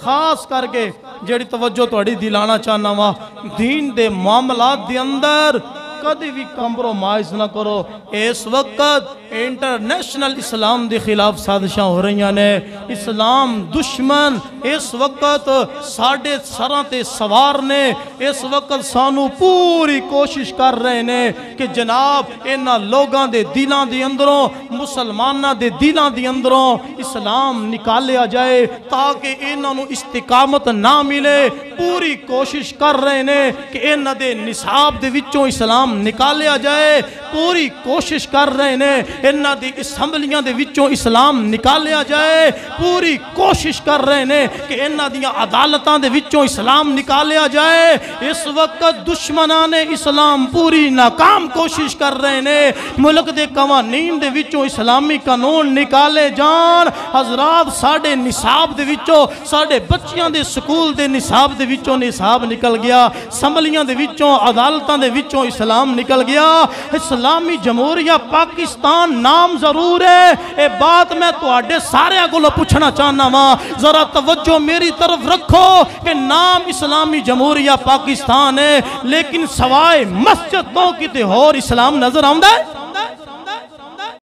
خاص کر کے جڑی توجہ توڑی دلانا چاہنا وا دین دے معاملات دے اندر کدی بھی کمپرومائز نہ کرو. اس وقت انٹرنیشنل اسلام دے خلاف سازشاں ہو رہی ہیں. اسلام دشمن اس وقت ساڑھے سراں تے سوار نے. اس وقت سانو پوری کوشش کر رہے ہیں کہ جناب انہاں لوگاں دے دلاں دے اندروں مسلماناں دے دلاں دے اندروں اسلام نکالیا جائے تاکہ انہاں نو استقامت نہ ملے. پوری کوشش کر رہے ہیں کہ انہاں دے نصاب دے وچوں اسلام نکالیا جائے. پوری کوشش کر رہے ہیں انہاں دی اسمبلیاں دے وچوں اسلام نکالیا جائے. پوری کوشش کر رہے ہیں کہ انہاں دیاں عدالتاں دے وچوں اسلام نکالیا جائے. اس وقت دشمنان اسلام پوری ناکام کوشش کر رہے ہیں ملک دے قوانین دے وچوں اسلامی قانون نکالے جان. حضرات ساڑھے نصاب دے وچوں ساڑھے بچیاں دے سکول دے نصاب دے وچوں نصاب نکل گیا. اسمبلیاں دے وچوں عدالتاں دے وچوں اسلام نکل گیا. اسلامی جمہوریہ پاکستان نام ضرور ہے. اے بات میں تو آڈے سارے اگلو پوچھنا چاہنا ماں ذرا توجہ میری طرف رکھو کہ نام اسلامی جمہوریہ پاکستان ہے لیکن سوائے مسجدوں کی تے اور اسلام نظر آمدہ ہے.